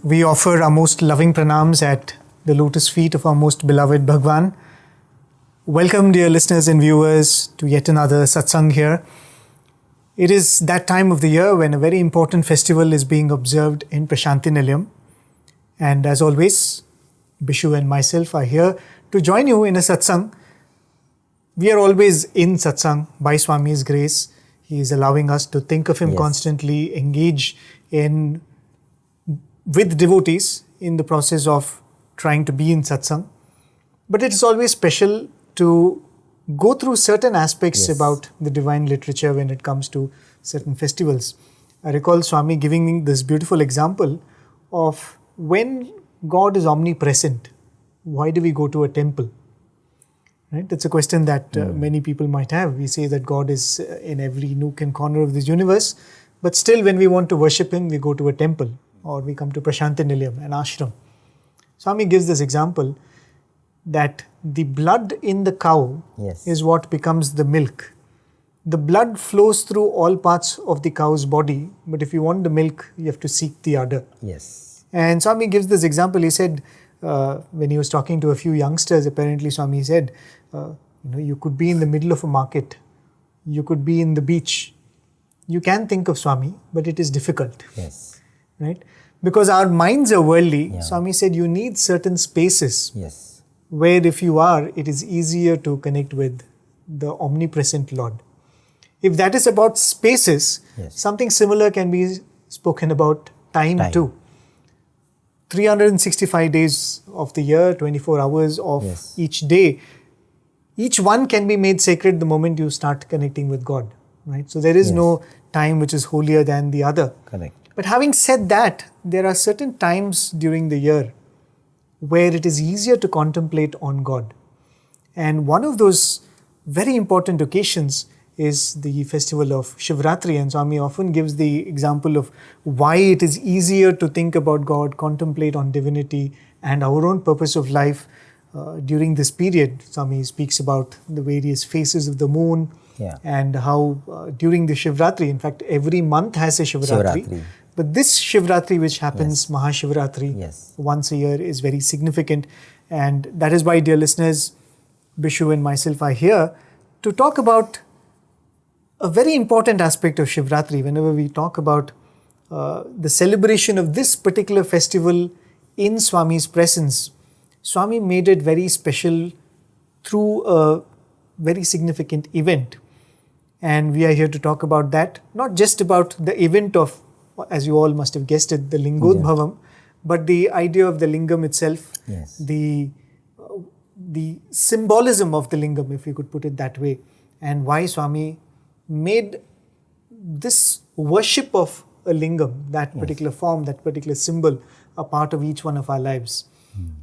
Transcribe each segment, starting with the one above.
We offer our most loving pranams at the lotus feet of our most beloved Bhagwan. Welcome, dear listeners and viewers, to yet another Satsang here. It is that time of the year when a very important festival is being observed in Prasanthi Nilayam. And as always, Bishu and myself are here to join you in a Satsang. We are always in Satsang by Swami's grace. He is allowing us to think of him constantly, engage with devotees in the process of trying to be in Satsang. But it is always special to go through certain aspects about the divine literature when it comes to certain festivals. I recall Swami giving me this beautiful example of when God is omnipresent, why do we go to a temple? Right? It's a question that many people might have. We say that God is in every nook and corner of this universe, but still when we want to worship Him, we go to a temple or we come to Prasanthi Nilayam, an ashram. Swami gives this example that the blood in the cow is what becomes the milk. The blood flows through all parts of the cow's body, but if you want the milk, you have to seek the udder. Yes. And Swami gives this example. He said, when he was talking to a few youngsters, apparently Swami said, you could be in the middle of a market, you could be in the beach. You can think of Swami, but it is difficult. Yes. Right? Because our minds are worldly. Swami said you need certain spaces where if you are, it is easier to connect with the omnipresent Lord. If that is about spaces, something similar can be spoken about time too. 365 days of the year, 24 hours of each day. Each one can be made sacred the moment you start connecting with God. Right? So there is no time which is holier than the other. Correct. But having said that, there are certain times during the year where it is easier to contemplate on God. And one of those very important occasions is the festival of Shivaratri. And Swami often gives the example of why it is easier to think about God, contemplate on divinity and our own purpose of life during this period. Swami speaks about the various phases of the moon and how during the Shivaratri, in fact, every month has a Shivaratri. But this Shivaratri, which happens, Maha Shivaratri, once a year, is very significant. And that is why, dear listeners, Bishu and myself are here to talk about a very important aspect of Shivaratri. Whenever we talk about the celebration of this particular festival in Swami's presence, Swami made it very special through a very significant event. And we are here to talk about that, not just about the event of, as you all must have guessed it, the Lingodbhavam, but the idea of the lingam itself, the symbolism of the lingam, if you could put it that way, and why Swami made this worship of a lingam, that particular form, that particular symbol, a part of each one of our lives.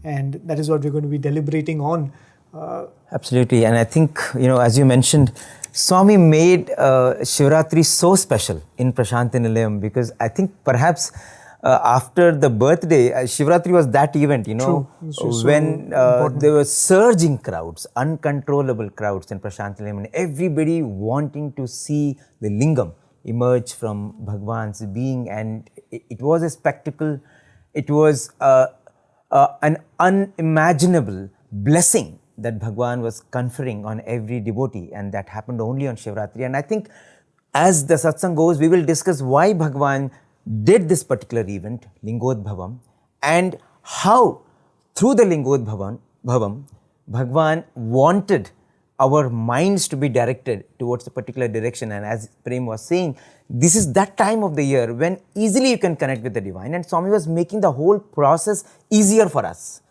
And that is what we're going to be deliberating on. Absolutely. And I think, as you mentioned, Swami made Shivaratri so special in Prasanthi Nilayam because I think perhaps after the birthday, Shivaratri was that event, when there were surging crowds, uncontrollable crowds in Prasanthi Nilayam, and everybody wanting to see the lingam emerge from Bhagwan's being. And it was a spectacle. It was an unimaginable blessing that Bhagwan was conferring on every devotee, and that happened only on Shivaratri. And I think as the satsang goes, we will discuss why Bhagwan did this particular event, Lingodbhavam, and how through the Lingodbhavam, Bhagwan wanted our minds to be directed towards a particular direction. And as Prem was saying, this is that time of the year when easily you can connect with the divine. And Swami was making the whole process easier for us,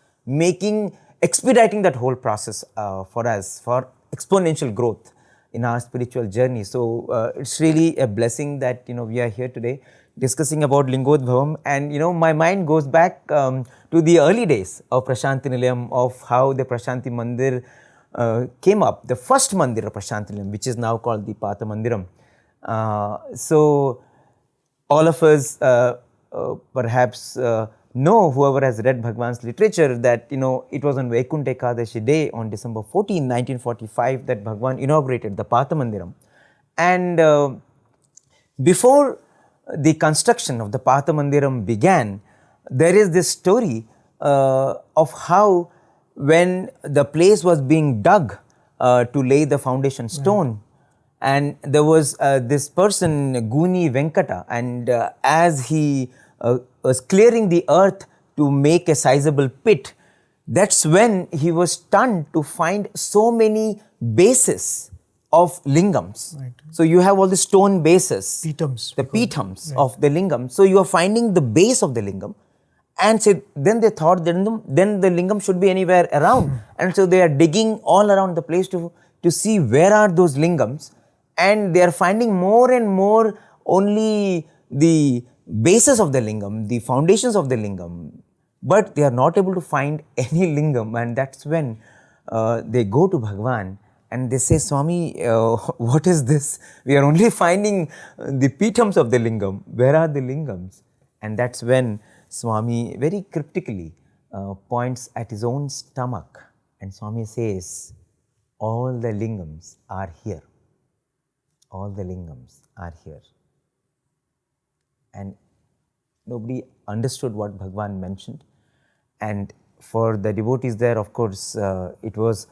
expediting that whole process for us, for exponential growth in our spiritual journey. So it's really a blessing that we are here today discussing about Lingodbhavam. And my mind goes back to the early days of Prasanthi Nilayam, of how the Prasanthi Mandir came up, the first mandir of Prasanthi Nilayam, which is now called the Pata Mandiram. So all of us perhaps know, whoever has read Bhagwan's literature, that it was on Vaikuntha Ekadashi day on December 14, 1945 that Bhagwan inaugurated the Pata Mandiram. And before the construction of the Pata Mandiram began, there is this story of how when the place was being dug to lay the foundation stone, and there was this person, Guni Venkata, and as he was clearing the earth to make a sizable pit, that's when he was stunned to find so many bases of lingams. Right. So you have all the stone bases, Pitams. the pitams of the lingam. So you are finding the base of the lingam, and so then they thought then the lingam should be anywhere around, and so they are digging all around the place to see where are those lingams, and they are finding more and more only the bases of the lingam, the foundations of the lingam, but they are not able to find any lingam. And that's when they go to Bhagwan and they say, Swami, what is this? We are only finding the pitams of the lingam. Where are the lingams? And that's when Swami very cryptically points at his own stomach, and Swami says, all the lingams are here. All the lingams are here. And nobody understood what Bhagwan mentioned. And for the devotees there, of course, it was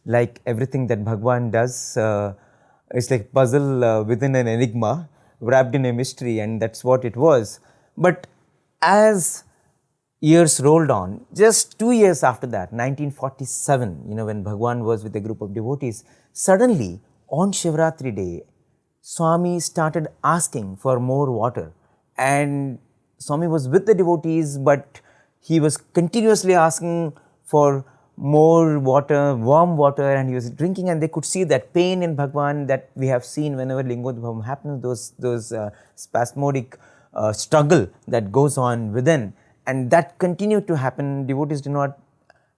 like everything that Bhagwan does. It's like puzzle within an enigma, wrapped in a mystery, and that's what it was. But as years rolled on, just 2 years after that, 1947, when Bhagwan was with a group of devotees, suddenly on Shivaratri day, Swami started asking for more water. And Swami was with the devotees, but he was continuously asking for more water, warm water, and he was drinking, and they could see that pain in Bhagwan that we have seen whenever Lingodbhavam happens, those spasmodic struggle that goes on within. And that continued to happen. Devotees did not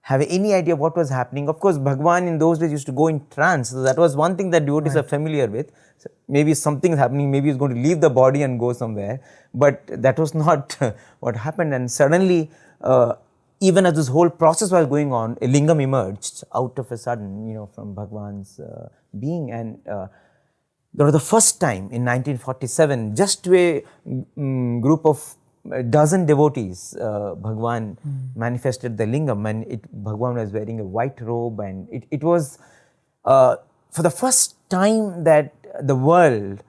have any idea what was happening. Of course, Bhagwan in those days used to go in trance. So that was one thing that devotees are familiar with. So maybe something is happening, maybe he's going to leave the body and go somewhere. But that was not what happened. And suddenly, even as this whole process was going on, a lingam emerged out of a sudden, from Bhagwan's being. And that was the first time in 1947, just to a group of a dozen devotees, Bhagwan manifested the lingam, and Bhagwan was wearing a white robe, and it was for the first time that the world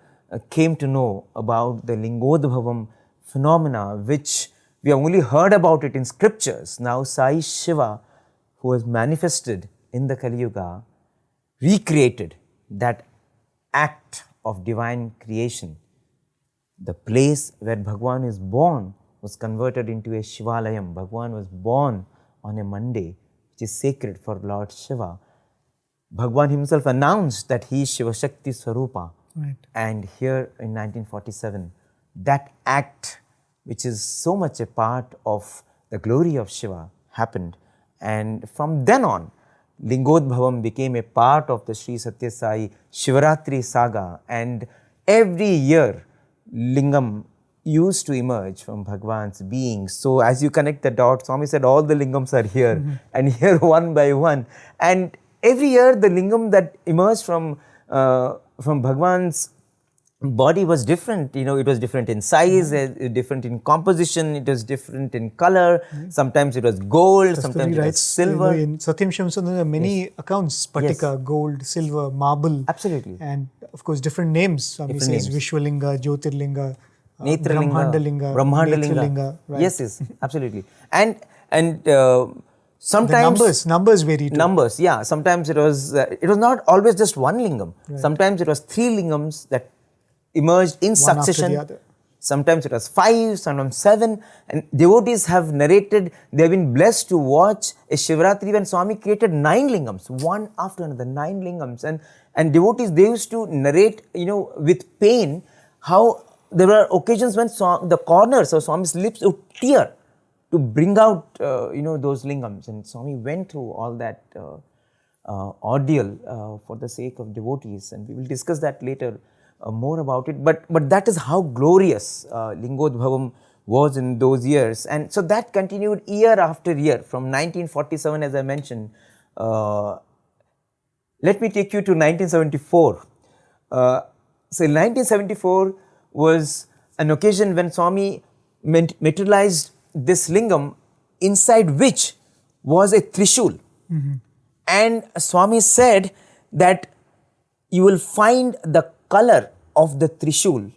came to know about the Lingodbhavam phenomena, which we have only heard about it in scriptures. Now Sai Shiva, who was manifested in the Kali Yuga, recreated that act of divine creation. The place where Bhagwan is born was converted into a Shivalayam. Bhagwan was born on a Monday, which is sacred for Lord Shiva. Bhagwan himself announced that he is Shiva Shakti Swarupa. Right. And here in 1947, that act, which is so much a part of the glory of Shiva, happened. And from then on, Lingodbhavam became a part of the Sri Sathya Sai Shivaratri saga. And every year, lingam used to emerge from Bhagwan's being. So as you connect the dots, Swami said all the lingams are here, and here one by one. And every year the lingam that emerged from Bhagwan's body was different. It was different in size, different in composition, it was different in color. Sometimes it was gold, sometimes it was silver. In Satyam Shamsun, there are many accounts, Spatika, gold, silver, marble. Absolutely. And of course, different names. Swami says Vishwalinga, Jyotirlinga, Netralinga, Brahmandalinga. Right. Yes, absolutely. And sometimes the numbers vary too. Numbers, yeah. Sometimes it was not always just one lingam. Right. Sometimes it was 3 lingams that emerged in One succession. after the other. Sometimes it was 5, sometimes 7. And devotees have narrated, they have been blessed to watch a Shivaratri when Swami created 9 lingams, one after another, 9 lingams. And devotees, they used to narrate, with pain, how there were occasions when the corners of Swami's lips would tear to bring out, those lingams. And Swami went through all that ordeal for the sake of devotees. And we will discuss that later. More about it, but that is how glorious Lingodbhavam was in those years. And so that continued year after year from 1947, as I mentioned. Let me take you to 1974. So 1974 was an occasion when Swami materialized this lingam inside which was a trishul. And Swami said that you will find the color of the trishul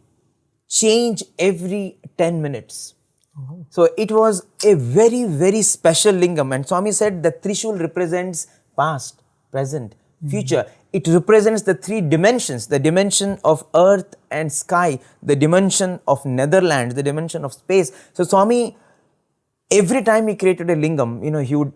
change every 10 minutes. So it was a very, very special lingam, and Swami said the trishul represents past, present, future. It represents the three dimensions, the dimension of earth and sky, the dimension of netherlands, the dimension of space. So Swami, every time he created a lingam, he would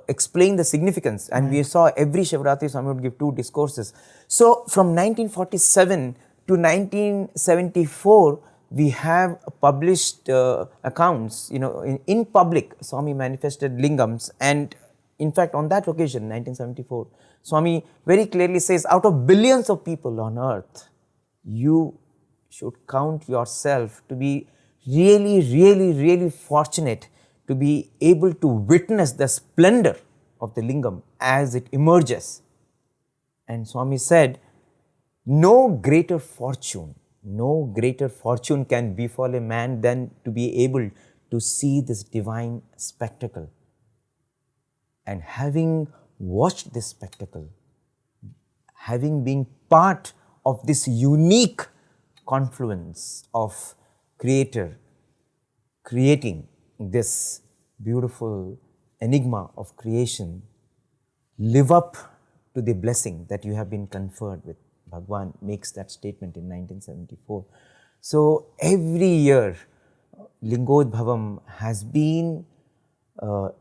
explain the significance, and we saw every Shivaratri Swami would give 2 discourses. So from 1947 to 1974, we have published accounts, in public, Swami manifested lingams. And in fact, on that occasion, 1974, Swami very clearly says, out of billions of people on earth, you should count yourself to be really, really, really fortunate to be able to witness the splendor of the lingam as it emerges. And Swami said, no greater fortune can befall a man than to be able to see this divine spectacle. And having watched this spectacle, having been part of this unique confluence of Creator creating this beautiful enigma of creation, live up to the blessing that you have been conferred with. Bhagwan makes that statement in 1974. So every year, Lingodbhavam has been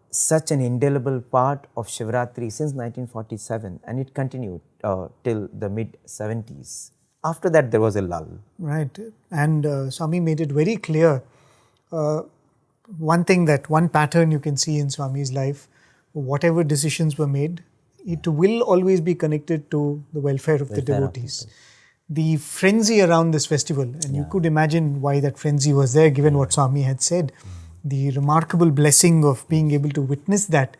such an indelible part of Shivaratri since 1947, and it continued till the mid-70s. After that, there was a lull. Right. And Swami made it very clear. One pattern you can see in Swami's life, whatever decisions were made, it will always be connected to the welfare of the devotees. The frenzy around this festival, and you could imagine why that frenzy was there given what Swami had said. The remarkable blessing of being able to witness that.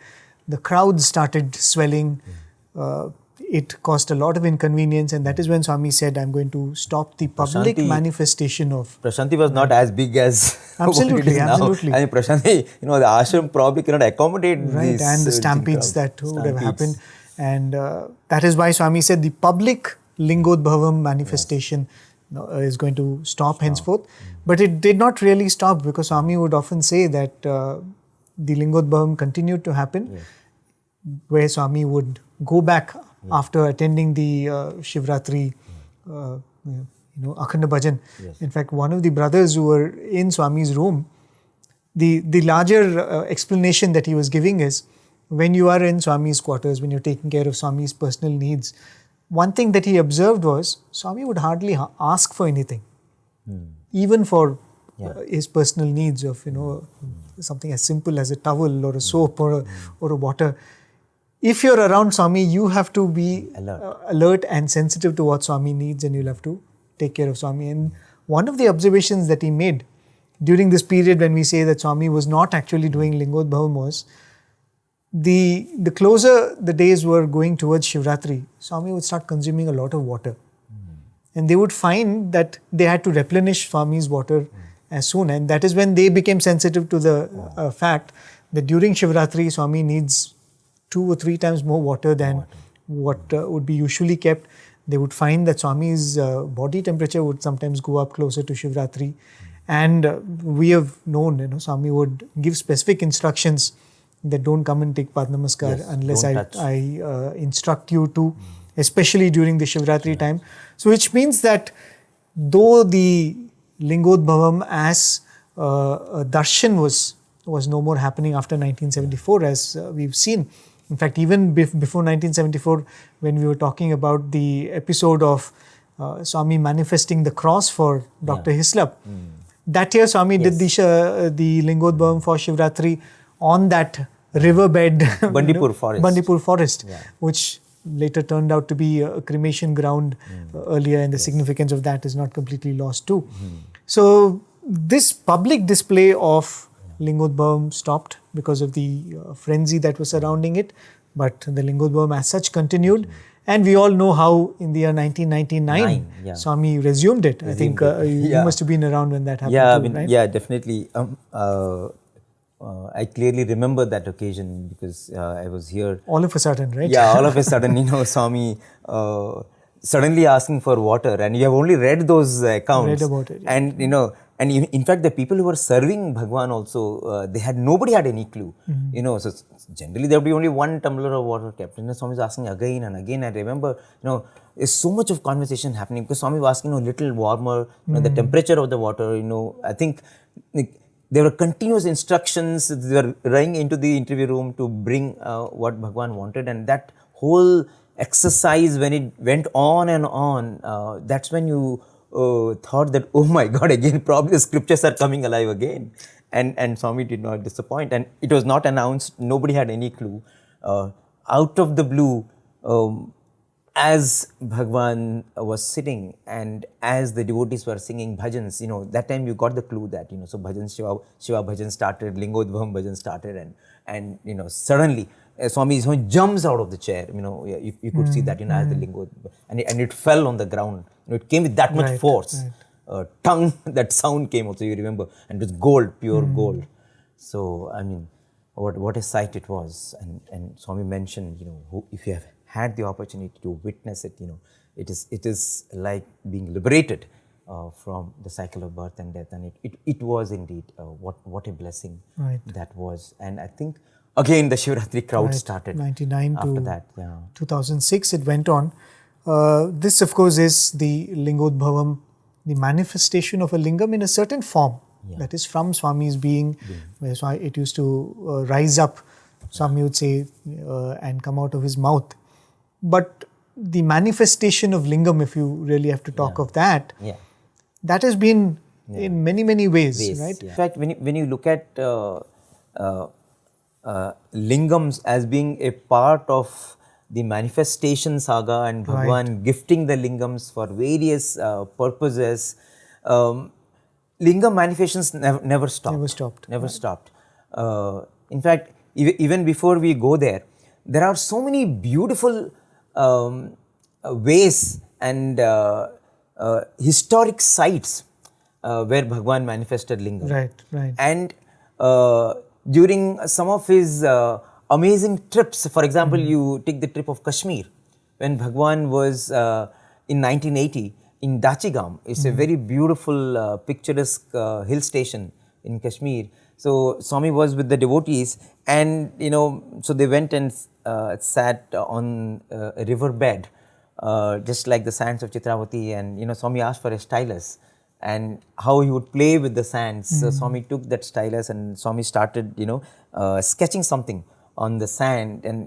The crowds started swelling. It caused a lot of inconvenience, and that is when Swami said, I'm going to stop the public manifestation of... Prasanthi was not as big as absolutely, what it is absolutely. now. I mean, Prasanthi, the ashram probably cannot accommodate these and the stampedes that would have happened. And that is why Swami said the public Lingodbhavam manifestation is going to stop henceforth. But it did not really stop, because Swami would often say that the Lingodbhavam continued to happen, where Swami would go back after attending the Shivaratri, Akhanda Bhajan. In fact, one of the brothers who were in Swami's room, the larger explanation that he was giving is, when you are in Swami's quarters, when you're taking care of Swami's personal needs, one thing that he observed was, Swami would hardly ask for anything, even for his personal needs of, something as simple as a towel or a soap or a water. If you're around Swami, you have to be alert and sensitive to what Swami needs, and you'll have to take care of Swami. And one of the observations that he made during this period when we say that Swami was not actually doing Lingodbhavam was, the closer the days were going towards Shivaratri, Swami would start consuming a lot of water. And they would find that they had to replenish Swami's water as soon. And that is when they became sensitive to the fact that during Shivaratri, Swami needs 2 or 3 times more water than what would be usually kept. They would find that Swami's body temperature would sometimes go up closer to Shivaratri. And we have known, Swami would give specific instructions that don't come and take Pad Namaskar unless I instruct you to, especially during the Shivaratri time. So which means that though the Lingodbhavam as darshan was no more happening after 1974, as we've seen. In fact, even before 1974, when we were talking about the episode of Swami manifesting the cross for Dr. Hislop, that year Swami did the Lingodbhavam for Shivaratri on that riverbed, Bandipur forest, which later turned out to be a cremation ground earlier, and the significance of that is not completely lost too. So this public display of Lingodbhavam stopped because of the frenzy that was surrounding it, but the Lingodbhavam as such continued. And we all know how in the year 1999, Swami resumed it. I think you must have been around when that happened too, right? Yeah, definitely. I clearly remember that occasion because I was here. All of a sudden, right? Yeah, all of a sudden, Swami suddenly asking for water, and you have only read those accounts. Read about it, yeah. And in fact, the people who were serving Bhagwan also, nobody had any clue. So generally there would be only one tumbler of water kept. Swami was asking again and again. I remember, there's so much of conversation happening because Swami was asking a little warmer, the temperature of the water. I think there were continuous instructions. They were running into the interview room to bring what Bhagwan wanted, and that whole exercise, when it went on and on, that's when you thought that, oh my God, again probably the scriptures are coming alive again. And Swami did not disappoint, and it was not announced. Nobody had any clue. Out of the blue, as Bhagwan was sitting and as the devotees were singing bhajans, that time you got the clue that, so bhajans, Shiva bhajan started, Lingodbhavam bhajan started, and suddenly Swami jumps out of the chair. You could see that, as the Lingodbhavam, and it fell on the ground. It came with that much force. Tongue, that sound came also, you remember, and it was gold, pure gold. So, what a sight it was. And Swami mentioned, if you have had the opportunity to witness it, it is like being liberated from the cycle of birth and death. And it was indeed, what a blessing that was. And I think, again, the Shivaratri crowd started. 99 after to that, 2006, it went on. This, of course, is the Lingodbhavam, the manifestation of a lingam in a certain form. That is from Swami's being, where it used to rise up, Swami would say, and come out of his mouth. But the manifestation of lingam, if you really have to talk of that, that has been in many, many ways, right? In fact, when you look at lingams as being a part of the manifestation saga and Bhagwan gifting the lingams for various purposes, lingam manifestations never stopped. Never stopped. In fact, even before we go there are so many beautiful ways and historic sites where Bhagwan manifested lingam. Right. And during some of his amazing trips, for example, you take the trip of Kashmir, when Bhagwan was in 1980 in Dachigam. It's a very beautiful, picturesque hill station in Kashmir. So Swami was with the devotees, and so they went and sat on a river bed, just like the sands of Chitravati, and Swami asked for a stylus and how he would play with the sands. So Swami took that stylus and Swami started sketching something on the sand, and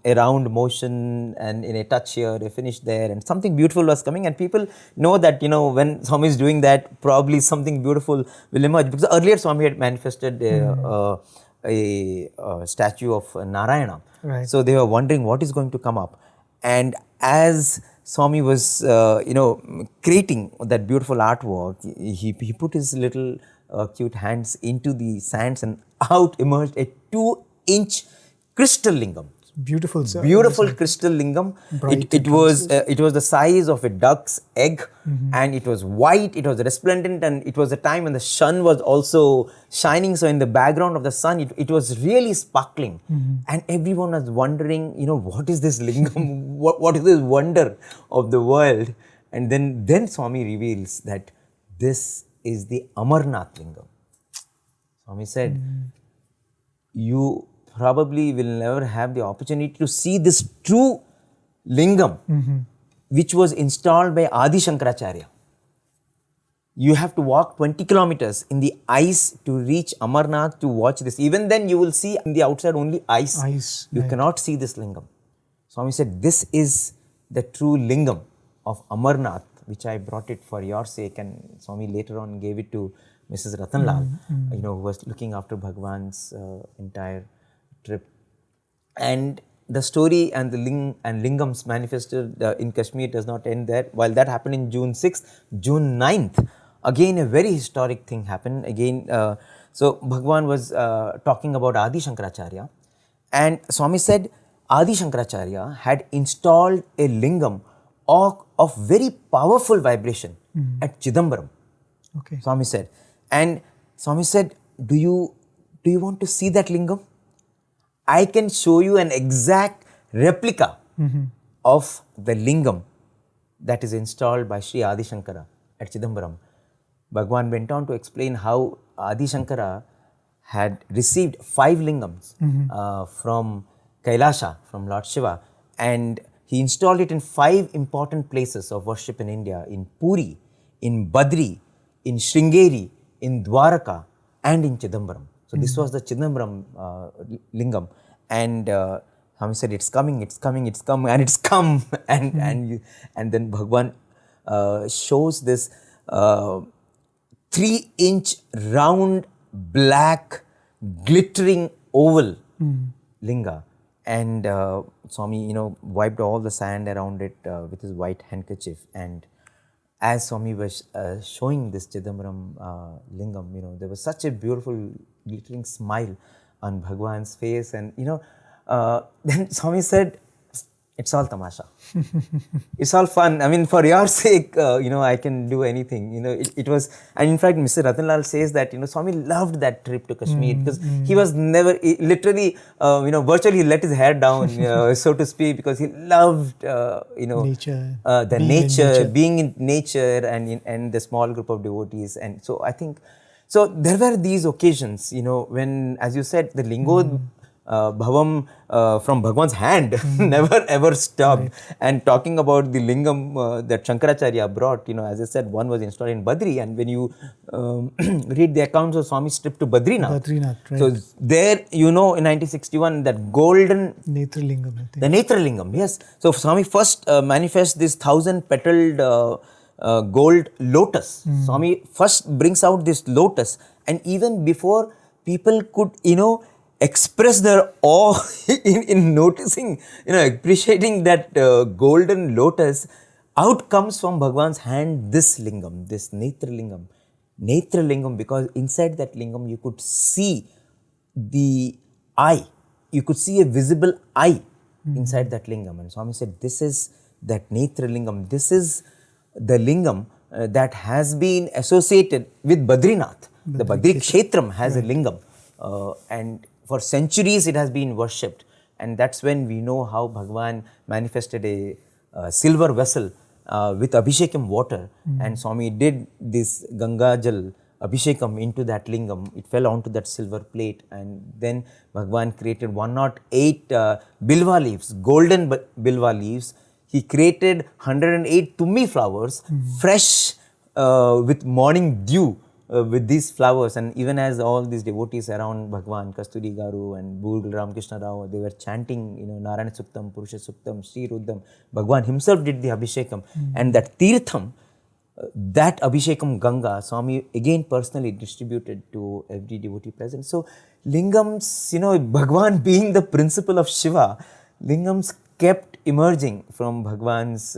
a round motion, and in a touch here, a finish there, and something beautiful was coming. And people know that when Swami is doing that, probably something beautiful will emerge, because earlier Swami had manifested a statue of Narayana. So they were wondering what is going to come up, and as Swami was creating that beautiful artwork, he put his little cute hands into the sands, and out emerged a 2-inch crystal lingam. Beautiful, sir. Beautiful crystal lingam. It was the size of a duck's egg, and it was white, it was resplendent, and it was a time when the sun was also shining. So in the background of the sun, it was really sparkling. And everyone was wondering, what is this lingam? what is this wonder of the world? And then Swami reveals that this is the Amarnath lingam. Swami said, you probably will never have the opportunity to see this true lingam, which was installed by Adi Shankaracharya. You have to walk 20 kilometers in the ice to reach Amarnath to watch this. Even then you will see in the outside only ice. You cannot see this lingam. Swami said, this is the true lingam of Amarnath, which I brought it for your sake. And Swami later on gave it to Mrs. Ratanlal, who was looking after Bhagwan's entire trip. And the story and the lingams manifested in Kashmir does not end there. While that happened in June 6th, June 9th, again a very historic thing happened. Again, so Bhagwan was talking about Adi Shankaracharya, and Swami said Adi Shankaracharya had installed a lingam of very powerful vibration at Chidambaram. Swami said. And Swami said, do you do you want to see that lingam? I can show you an exact replica of the lingam that is installed by Sri Adi Shankara at Chidambaram. Bhagwan went on to explain how Adi Shankara had received 5 lingams from Kailasha, from Lord Shiva, and he installed it in 5 important places of worship in India, in Puri, in Badri, in Sringeri, in Dwaraka, and in Chidambaram. So this was the Chidambaram lingam, and Swami said, it's coming, it's coming, it's come, and it's come, and then Bhagwan shows this 3-inch round black glittering oval linga, and Swami wiped all the sand around it with his white handkerchief, and as Swami was showing this Chidambaram lingam, there was such a beautiful glittering smile on Bhagwan's face, and then Swami said, it's all tamasha. It's all fun. I mean, for your sake, I can do anything. It was, and in fact, Mr. Ratanlal says that, Swami loved that trip to Kashmir because he was never, literally, virtually he let his hair down, so to speak, because he loved, nature, the nature, being in nature and the small group of devotees. And so I think, so there were these occasions, when, as you said, the Lingodbhavam from Bhagwan's hand never ever stopped. Right. And talking about the lingam that Shankaracharya brought, as I said, one was installed in Badri, and when you read the accounts of Swami's trip to Badrinath, right. So there, in 1961, that golden Netralingam, I think. The Netralingam, yes. So Swami first manifests this 1,000-petaled gold lotus. Swami first brings out this lotus, and even before people could, express their awe in noticing, appreciating that golden lotus, out comes from Bhagwan's hand this lingam, this Netralingam. Netralingam, because inside that lingam you could see the eye, you could see a visible eye inside that lingam. And Swami said, this is that Netralingam, this is the lingam that has been associated with Badrinath. The Badri Kshetram has a lingam, and for centuries it has been worshipped, and that's when we know how Bhagwan manifested a silver vessel with Abhishekam water, and Swami did this Ganga Jal Abhishekam into that lingam. It fell onto that silver plate, and then Bhagwan created 108 bilva leaves, golden bilva leaves. He created 108 tummi flowers, fresh with morning dew. With these flowers, and even as all these devotees around Bhagwan, Kasturi Garu and Bhul Ramakrishna Rao, they were chanting, Narayana Suktam, Purusha Suktam, Sri Ruddham. Bhagwan himself did the Abhishekam, and that Tirtham, that Abhishekam Ganga, Swami again personally distributed to every devotee present. So lingams, Bhagwan being the principle of Shiva, lingams kept emerging from Bhagwan's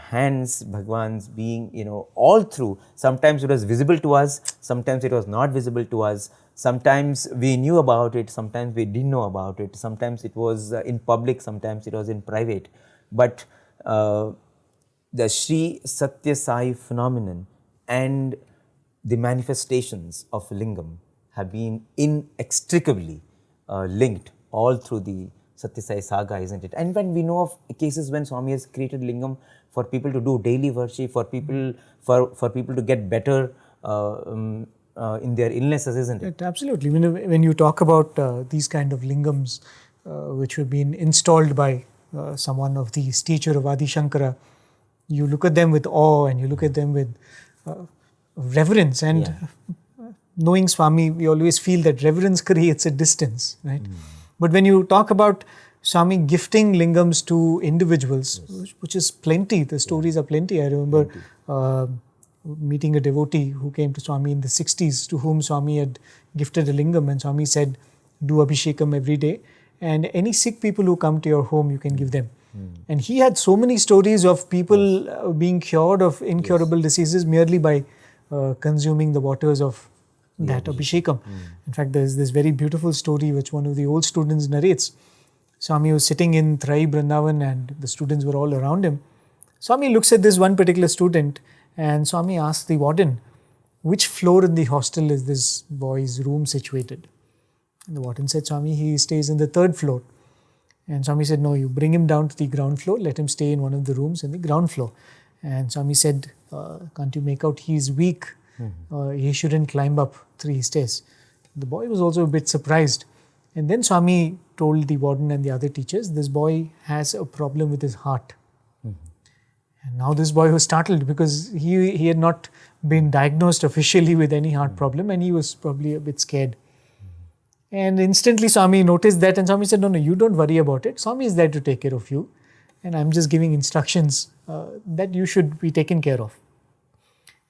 hands, Bhagwan's being, all through. Sometimes it was visible to us, sometimes it was not visible to us, sometimes we knew about it, sometimes we didn't know about it, sometimes it was in public, sometimes it was in private. But the Sri Sathya Sai phenomenon and the manifestations of Lingam have been inextricably linked all through the Sathya Sai saga, isn't it? And when we know of cases when Swami has created lingam for people to do daily worship, for people to get better in their illnesses, isn't it? Absolutely. When you talk about these kind of lingams which have been installed by someone of the stature of Adi Shankara, you look at them with awe and you look at them with reverence. And knowing Swami, we always feel that reverence creates a distance, right? But when you talk about Swami gifting lingams to individuals, which is plenty, the stories are plenty. I remember meeting a devotee who came to Swami in the 60s, to whom Swami had gifted a lingam, and Swami said, do Abhishekam every day, and any sick people who come to your home, you can give them. And he had so many stories of people being cured of incurable diseases merely by consuming the waters of that Abhishekam. In fact, there's this very beautiful story which one of the old students narrates. Swami was sitting in Trai Vrindavan and the students were all around him. Swami looks at this one particular student and Swami asks the warden, which floor in the hostel is this boy's room situated? And the warden said, Swami, he stays in the 3rd floor. And Swami said, no, you bring him down to the ground floor, let him stay in one of the rooms in the ground floor. And Swami said, can't you make out he's weak? He shouldn't climb up 3 stairs. The boy was also a bit surprised. And then Swami told the warden and the other teachers, this boy has a problem with his heart. And now this boy was startled because he had not been diagnosed officially with any heart problem, and he was probably a bit scared. And instantly Swami noticed that, and Swami said, no, you don't worry about it. Swami is there to take care of you. And I'm just giving instructions that you should be taken care of.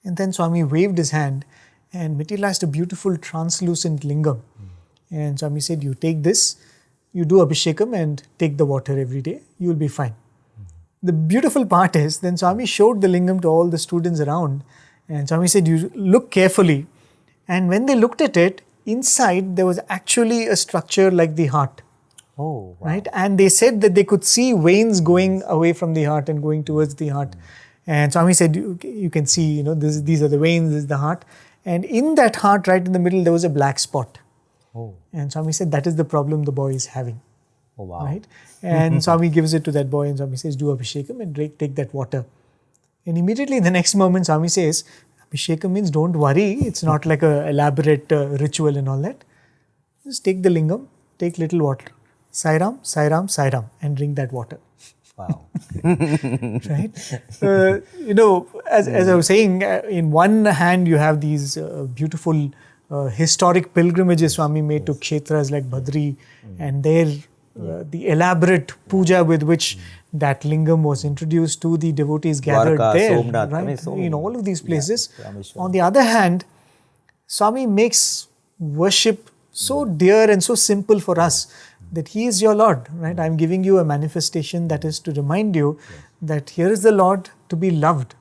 And then Swami waved his hand and materialized a beautiful translucent lingam. And Swami said, you take this, you do Abhishekam and take the water every day, you will be fine. The beautiful part is, then Swami showed the lingam to all the students around. And Swami said, you look carefully. And when they looked at it, inside there was actually a structure like the heart. Oh, wow. Right? And they said that they could see veins going away from the heart and going towards the heart. And Swami said, you can see, these are the veins, this is the heart. And in that heart, right in the middle, there was a black spot. Oh. And Swami said, that is the problem the boy is having. Oh, wow. Right? And Swami gives it to that boy and Swami says, do Abhishekam and take that water. And immediately the next moment, Swami says, Abhishekam means don't worry, it's not like a elaborate ritual and all that. Just take the lingam, take little water. Sai Ram, Sai Ram, Sai Ram, and drink that water. Wow. Right? As I was saying, in one hand you have these beautiful historic pilgrimages Swami made to kshetras like Badri, and there the elaborate puja with which that lingam was introduced to the devotees gathered Dwarka, there, Somnath, right? In all of these places. Rameshwaram. On the other hand, Swami makes worship so dear and so simple for us that He is your Lord, right? I'm giving you a manifestation that is to remind you that here is the Lord to be loved,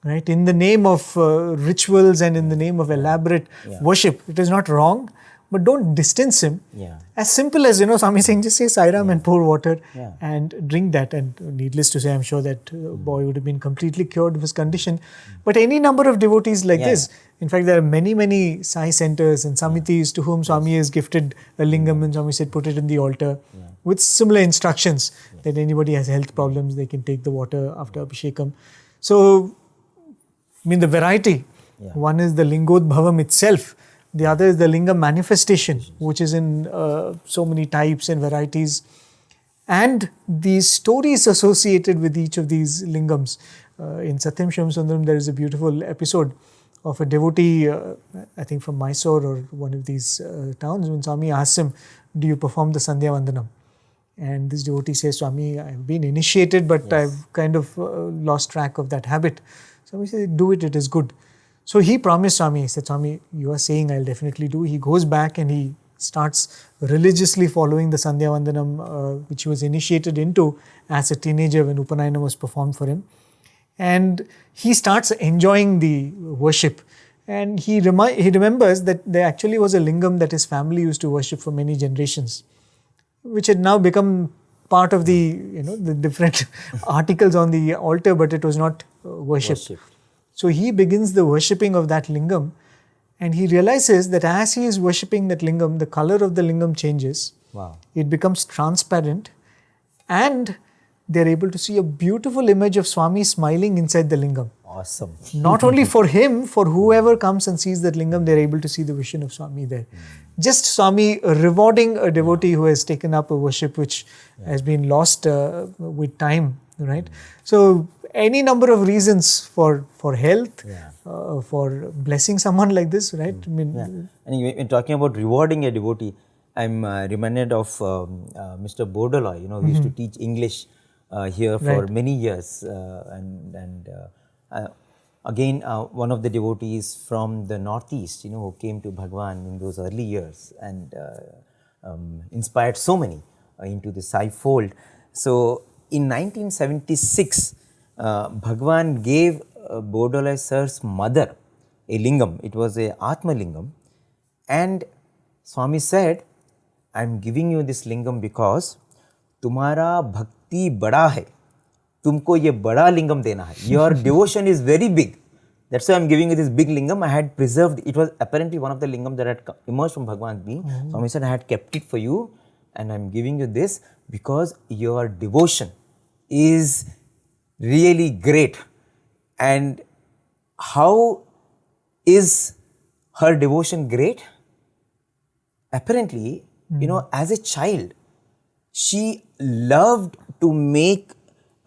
right? In the name of rituals and in the name of elaborate worship. It is not wrong, but don't distance Him. As simple as, Swami saying, just say Sai Ram and pour water and drink that. And needless to say, I'm sure that boy would have been completely cured of his condition. But any number of devotees like this, in fact, there are many Sai centers and samitis to whom Swami has gifted a lingam and Swami said, put it in the altar with similar instructions that anybody has health problems, they can take the water after Abhishekam. So, the variety. One is the Lingodbhavam itself. The other is the lingam manifestation, which is in so many types and varieties. And these stories associated with each of these lingams. In Satyam Shivam Sundaram, there is a beautiful episode of a devotee, I think from Mysore or one of these towns, when Swami asks him, do you perform the Sandhya Vandanam? And this devotee says, Swami, I've been initiated, but I've kind of lost track of that habit. Swami says, do it, it is good. So he promised Swami, he said, Swami, you are saying I'll definitely do. He goes back and he starts religiously following the Sandhya Vandanam, which he was initiated into as a teenager when Upanayana was performed for him. And he starts enjoying the worship. And he remembers that there actually was a lingam that his family used to worship for many generations, which had now become part of the, the different articles on the altar, but it was not worshipped. So he begins the worshipping of that lingam, and he realizes that as he is worshipping that lingam, the color of the lingam changes. Wow. It becomes transparent, and they're able to see a beautiful image of Swami smiling inside the lingam. Awesome. Not only for him, for whoever comes and sees that lingam, they're able to see the vision of Swami there. Just Swami rewarding a devotee who has taken up a worship which has been lost with time, right? So any number of reasons for health, for blessing someone like this, right? And when talking about rewarding a devotee, I'm reminded of Mr. Bordaloy, who used to teach English here for many years. Again, one of the devotees from the northeast, who came to Bhagwan in those early years and inspired so many into the Sai fold. So in 1976, Bhagwan gave Bordaloy sir's mother a lingam. It was a Atma lingam, and Swami said, I'm giving you this lingam because तुम्हारा भक्ति बड़ा है, तुमको ये बड़ा lingam देना है. Your devotion is very big. That's why I'm giving you this big lingam. I had preserved, it was apparently one of the lingams that had emerged from Bhagwan's being. Swami said, I had kept it for you and I'm giving you this because your devotion is really great. And how is her devotion great? Apparently, as a child, she loved to make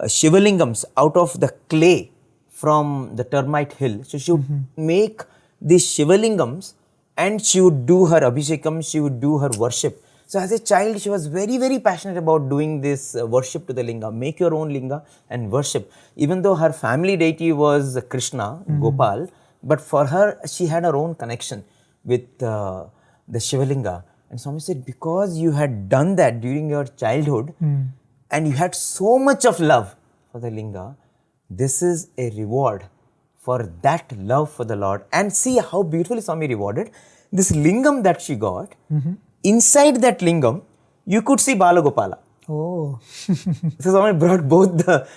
Shivalingams out of the clay from the termite hill. So she would make these Shivalingams and she would do her abhishekam, she would do her worship. So as a child, she was very, very passionate about doing this worship to the linga. Make your own linga and worship. Even though her family deity was Krishna, Gopal, but for her, she had her own connection with the Shivalinga. And Swami said, because you had done that during your childhood and you had so much of love for the linga, this is a reward for that love for the Lord. And see how beautifully Swami rewarded. This lingam that she got, inside that lingam, you could see Balagopala. Oh. So Swami brought both the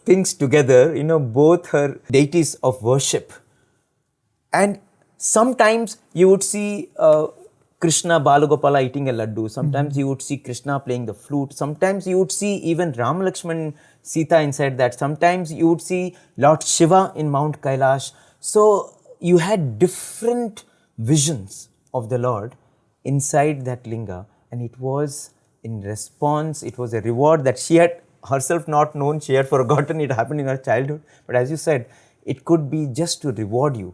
things together, both her deities of worship. And sometimes you would see Krishna, Balagopala eating a laddu. Sometimes you would see Krishna playing the flute. Sometimes you would see even Ram, Lakshman, Sita inside that. Sometimes you would see Lord Shiva in Mount Kailash. So you had different visions of the Lord inside that linga, and it was in response, it was a reward that she had herself not known, she had forgotten it happened in her childhood. But as you said, it could be just to reward you.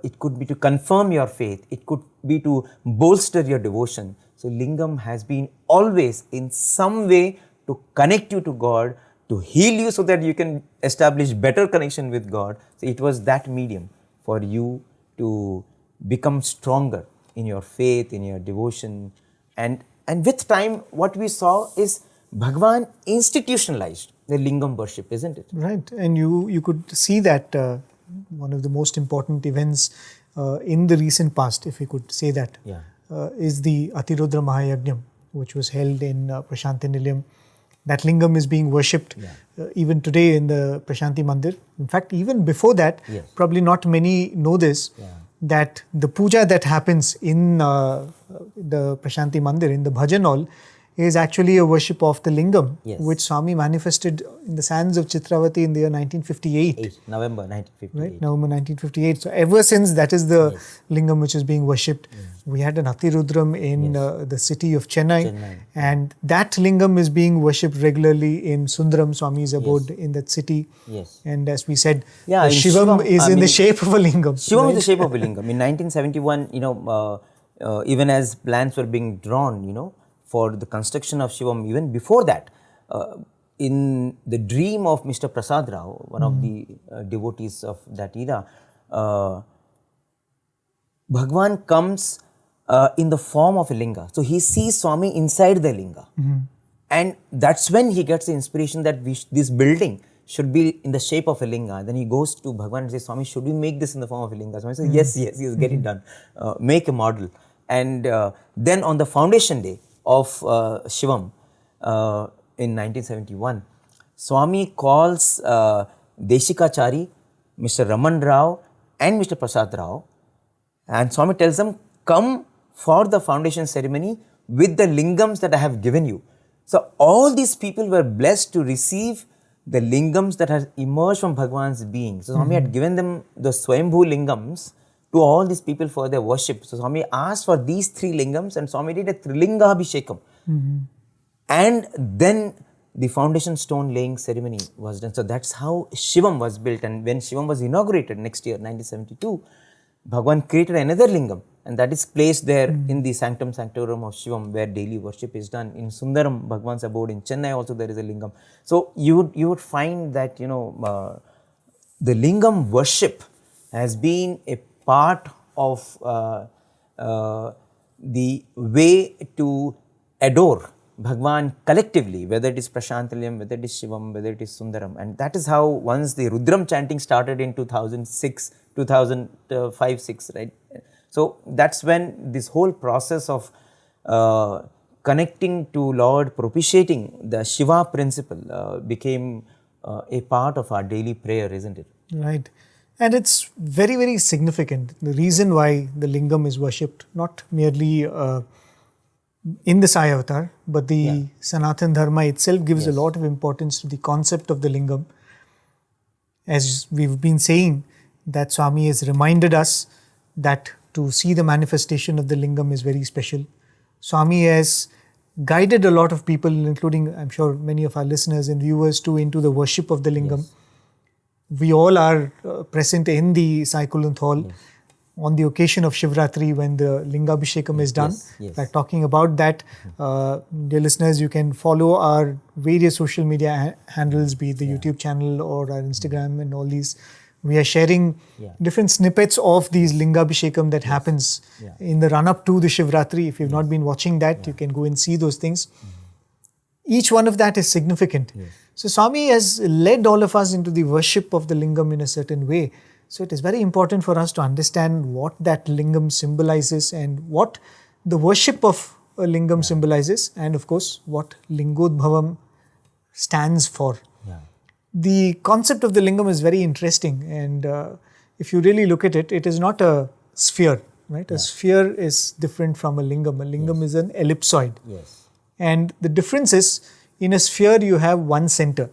It could be to confirm your faith. It could be to bolster your devotion. So lingam has been always in some way to connect you to God, to heal you so that you can establish better connection with God. So it was that medium for you to become stronger in your faith, in your devotion. And with time, what we saw is Bhagwan institutionalized the lingam worship, isn't it? Right. And you could see that one of the most important events in the recent past, if we could say that, is the Atirudra Mahayajnam, which was held in Prasanthi Nilayam. That lingam is being worshipped even today in the Prashanthi Mandir. In fact, even before that, probably not many know this, that the puja that happens in the Prashanthi Mandir, in the Bhajan hall, is actually a worship of the lingam, which Swami manifested in the sands of Chitravati in the year 1958. November 1958. Right, November 1958. So ever since, that is the lingam which is being worshipped. We had an Atirudram in the city of Chennai, and that lingam is being worshipped regularly in Sundaram Swami's abode in that city. And as we said, the Shivam is in the shape of a lingam. Shivam is the shape of a lingam. In 1971, even as plans were being drawn, for the construction of Shivam, even before that, in the dream of Mr. Prasad Rao, one of the devotees of that era, Bhagwan comes in the form of a linga. So he sees Swami inside the linga. And that's when he gets the inspiration that this building should be in the shape of a linga. And then he goes to Bhagwan and says, Swami, should we make this in the form of a linga? Swami says, yes, get it done. Make a model. And then on the foundation day of Shivam in 1971, Swami calls Deshikachari, Mr. Raman Rao and Mr. Prasad Rao, and Swami tells them, come for the foundation ceremony with the lingams that I have given you. So all these people were blessed to receive the lingams that had emerged from Bhagwan's being. So Swami had given them the Swayambhu lingams to all these people for their worship. So Swami asked for these 3 lingams and Swami did a Trilinga Abhishekam. And then the foundation stone laying ceremony was done. So that's how Shivam was built. And when Shivam was inaugurated next year, 1972, Bhagwan created another lingam, and that is placed there in the Sanctum Sanctorum of Shivam, where daily worship is done. In Sundaram, Bhagwan's abode, in Chennai also there is a lingam. So you would find that, the lingam worship has been a part of the way to adore Bhagwan collectively, whether it is Prashantilayam, whether it is Shivam, whether it is Sundaram. And that is how once the Rudram chanting started in 2005-6, right? So that's when this whole process of connecting to Lord, propitiating the Shiva principle became a part of our daily prayer, isn't it? Right. And it's very, very significant. The reason why the lingam is worshipped, not merely in the Sai avatar, but the Sanatan Dharma itself gives a lot of importance to the concept of the lingam. As we've been saying, that Swami has reminded us that to see the manifestation of the lingam is very special. Swami has guided a lot of people, including I'm sure many of our listeners and viewers too, into the worship of the lingam. Yes. We all are present in the Sai Kulunth Hall on the occasion of Shivaratri when the Lingabhishekam is done. By talking about that, dear listeners, you can follow our various social media handles, be it the YouTube channel or our Instagram and all these. We are sharing different snippets of these Lingabhishekam that happens in the run-up to the Shivaratri. If you've not been watching that, you can go and see those things. Each one of that is significant. So Swami has led all of us into the worship of the lingam in a certain way. So it is very important for us to understand what that lingam symbolizes and what the worship of a lingam symbolizes, and of course what Lingodbhavam stands for. The concept of the lingam is very interesting, and if you really look at it, it is not a sphere, right? A sphere is different from a lingam. A lingam is an ellipsoid. And the difference is, in a sphere you have one center.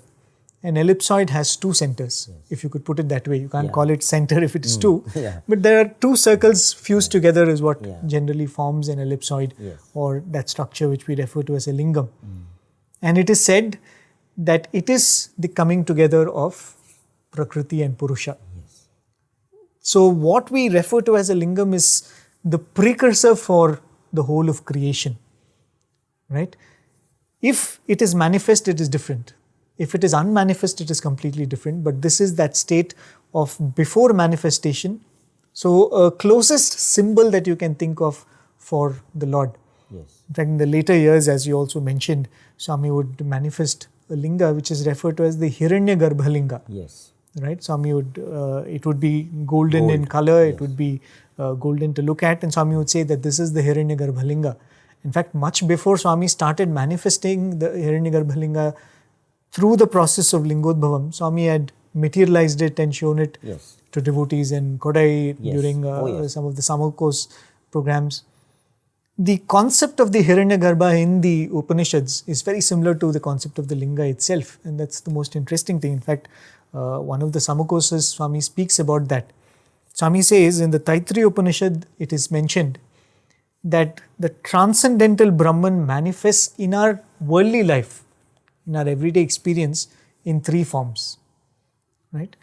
An ellipsoid has two centers, if you could put it that way. You can't call it center if it is two. But there are two circles fused together is what generally forms an ellipsoid, or that structure which we refer to as a lingam. And it is said that it is the coming together of Prakriti and Purusha. So what we refer to as a lingam is the precursor for the whole of creation. Right? If it is manifest, it is different. If it is unmanifest, it is completely different. But this is that state of before manifestation. So a closest symbol that you can think of for the Lord. In fact, in the later years, as you also mentioned, Swami would manifest a linga which is referred to as the Hiranyagarbha linga. Right? Swami would, it would be golden in color, it would be golden to look at, and Swami would say that this is the Hiranyagarbha linga. In fact, much before Swami started manifesting the Hiranyagarbha linga through the process of Lingodbhavam, Swami had materialized it and shown it to devotees in Kodai during some of the summer course programs. The concept of the Hiranyagarbha in the Upanishads is very similar to the concept of the linga itself, and that's the most interesting thing. In fact, one of the summer courses, Swami speaks about that. Swami says in the Taittiriya Upanishad, it is mentioned that the transcendental Brahman manifests in our worldly life, in our everyday experience, in three forms. Right?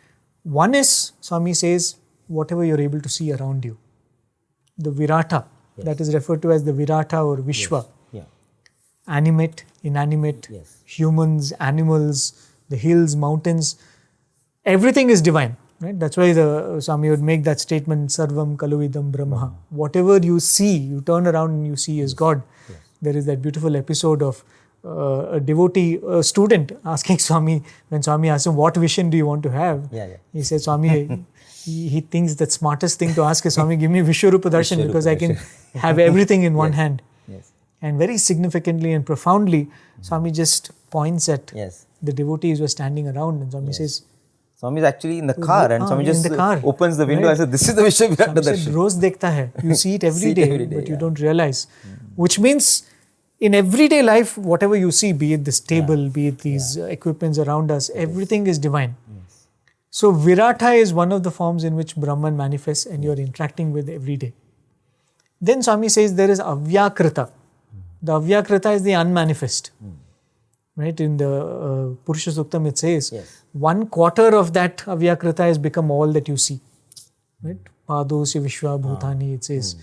One is, Swami says, whatever you're able to see around you. The Virata, that is referred to as the Virata or Vishwa. Animate, inanimate, humans, animals, the hills, mountains, everything is divine. Right? That's why the Swami would make that statement, Sarvam Kaluvidam Brahma. Whatever you see, you turn around and you see is God. There is that beautiful episode of a devotee, a student asking Swami, when Swami asks him, what vision do you want to have? He says, Swami, he thinks that smartest thing to ask is, Swami, give me Vishwarupa Darshan because I can have everything in one hand. And very significantly and profoundly, Swami just points at the devotees who are standing around, and Swami says, Swami is actually in the car, and Swami just opens the window and says, this is the Vishwarupa Darshan. Roz dekhta hai. You see it every day, but you don't realize. Which means, in everyday life, whatever you see, be it this table, be it these equipments around us, everything is divine. So Virata is one of the forms in which Brahman manifests and you are interacting with every day. Then Swami says there is Avyakrita. The Avyakrita is the unmanifest. Right? In the Purusha Suktam it says, 1/4 of that Avyakrita has become all that you see. Right? Padosya Vishwa Bhutani it says.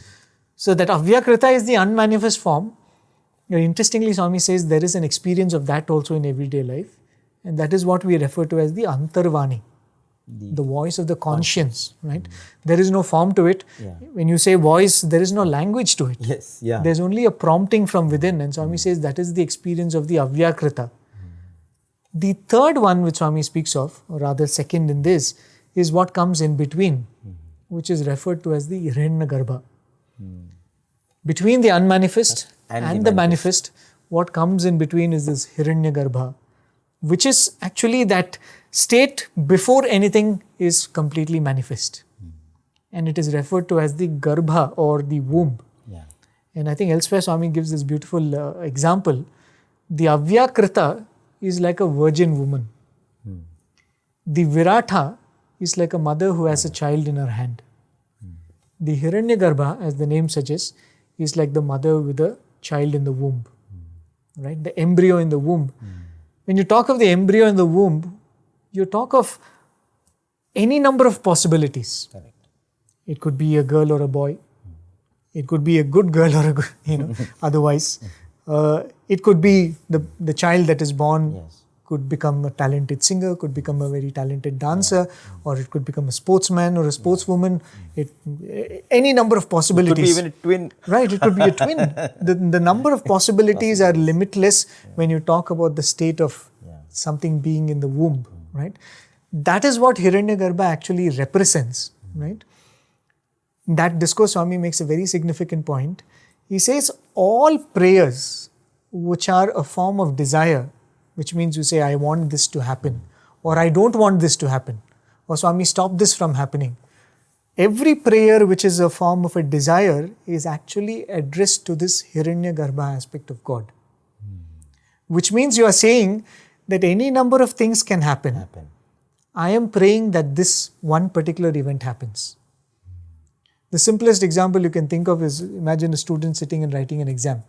So that Avyakrita is the unmanifest form. Interestingly, Swami says there is an experience of that also in everyday life, and that is what we refer to as the Antarvani, the voice of the conscience. Right? There is no form to it. When you say voice, there is no language to it. There's only a prompting from within, and Swami says that is the experience of the Avyakrita. The third one which Swami speaks of, or rather second in this, is what comes in between, which is referred to as the Hiranyagarbha. Between the unmanifest and the manifest, what comes in between is this Hiranyagarbha, which is actually that state before anything is completely manifest. And it is referred to as the Garbha or the womb. Yeah. And I think elsewhere Swami gives this beautiful example. The Avyakrita is like a virgin woman. The Virata is like a mother who has a child in her hand. The Hiranyagarbha, as the name suggests, is like the mother with a child in the womb. Right? The embryo in the womb. When you talk of the embryo in the womb, you talk of any number of possibilities. Correct. It could be a girl or a boy. It could be a good girl or a good, otherwise. It could be the child that is born. Yes. Could become a talented singer, could become a very talented dancer, or it could become a sportsman or a sportswoman. Any number of possibilities. It could be even a twin. Right, it could be a twin. The number of possibilities are limitless when you talk about the state of something being in the womb, right? That is what Hiranyagarbha actually represents, right? That discourse, Swami makes a very significant point. He says all prayers which are a form of desire, which means you say, I want this to happen, or I don't want this to happen, or Swami, stop this from happening. Every prayer which is a form of a desire is actually addressed to this Hiranyagarbha aspect of God. Which means you are saying that any number of things can happen. I am praying that this one particular event happens. The simplest example you can think of is, imagine a student sitting and writing an exam.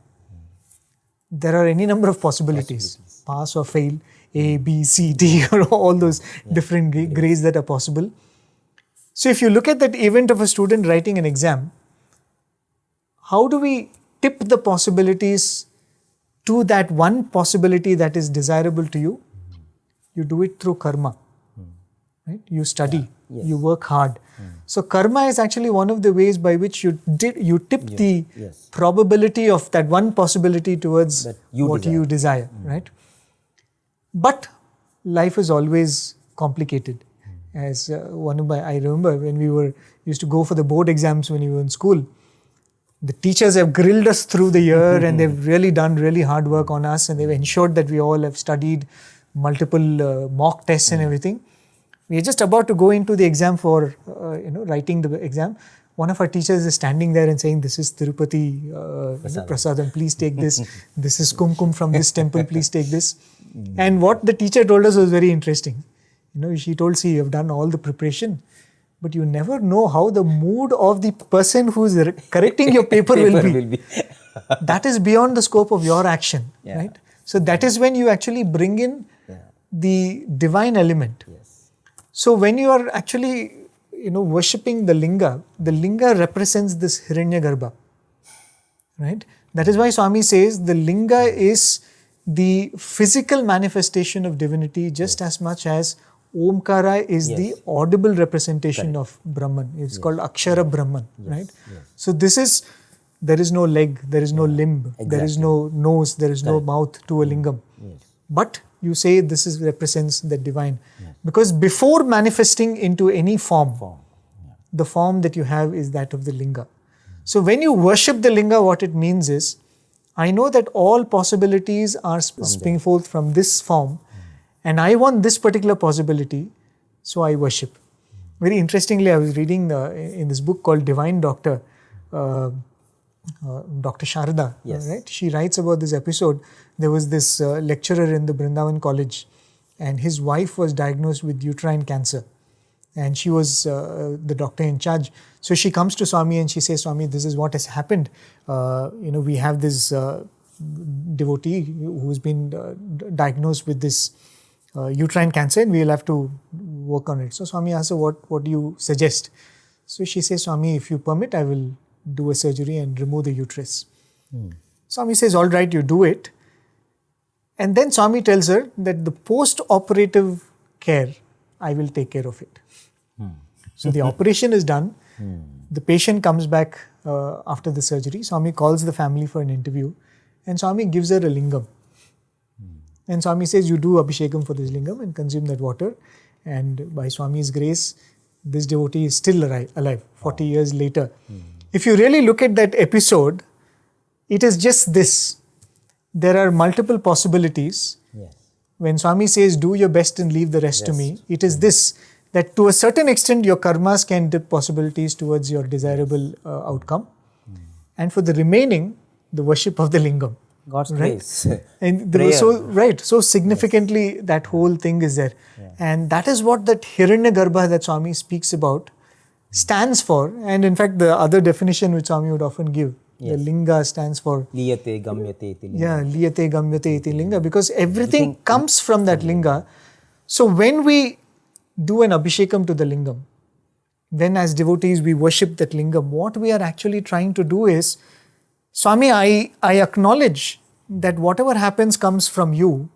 There are any number of possibilities. Pass or fail, A, B, C, D, or all those different grades that are possible. So if you look at that event of a student writing an exam, how do we tip the possibilities to that one possibility that is desirable to you? You do it through karma. Right? You study, you work hard. So karma is actually one of the ways by which you tip the probability of that one possibility towards what you desire, right? But life is always complicated. As I remember when we used to go for the board exams when we were in school, the teachers have grilled us through the year and they've really done really hard work on us, and they've ensured that we all have studied multiple mock tests and everything. We are just about to go into the exam for writing the exam. One of our teachers is standing there and saying, "This is Tirupati Prasadam, please take this. This is Kumkum from this temple, please take this." And what the teacher told us was very interesting. She told, "See, you have done all the preparation, but you never know how the mood of the person who is correcting your paper will be. That is beyond the scope of your action, right? So that is when you actually bring in the divine element. So when you are actually, worshipping the linga represents this Hiranyagarbha, right? That is why Swami says the linga is the physical manifestation of divinity just as much as Omkara is the audible representation of Brahman. It's called Akshara Brahman, right? So there is no leg, there is no limb, there is no nose, there is no mouth to a lingam. But you say this represents the divine. Because before manifesting into any form, the form that you have is that of the linga. So when you worship the linga, what it means is, I know that all possibilities are springing forth from this form, and I want this particular possibility, so I worship. Very interestingly, I was reading in this book called Divine Doctor, Dr. Sharda, right? She writes about this episode. There was this lecturer in the Brindavan College, and his wife was diagnosed with uterine cancer, and she was the doctor in charge. So she comes to Swami and she says, "Swami, this is what has happened. We have this devotee who's been diagnosed with this uterine cancer, and we'll have to work on it." So Swami asks her, what do you suggest? So she says, "Swami, if you permit, I will do a surgery and remove the uterus." Swami says, "All right, you do it." And then Swami tells her that the post-operative care, I will take care of it. So the operation is done. The patient comes back after the surgery. Swami calls the family for an interview, and Swami gives her a lingam. And Swami says, "You do abhishekam for this lingam and consume that water." And by Swami's grace, this devotee is still alive 40 years later. If you really look at that episode, it is just this. There are multiple possibilities, When Swami says, do your best and leave the rest to me, it is this, that to a certain extent your karmas can dip possibilities towards your desirable outcome. And for the remaining, the worship of the lingam. God's right? grace. And Prayer. so significantly that whole thing is there. And that is what that Hiranyagarbha that Swami speaks about stands for. And in fact, the other definition which Swami would often give, the linga stands for Liyate gamyate iti linga. Yeah, liyate gamyate iti linga, because everything comes from that linga. So when we do an abhishekam to the lingam, when as devotees we worship that lingam, what we are actually trying to do is, Swami, I acknowledge that whatever happens comes from you,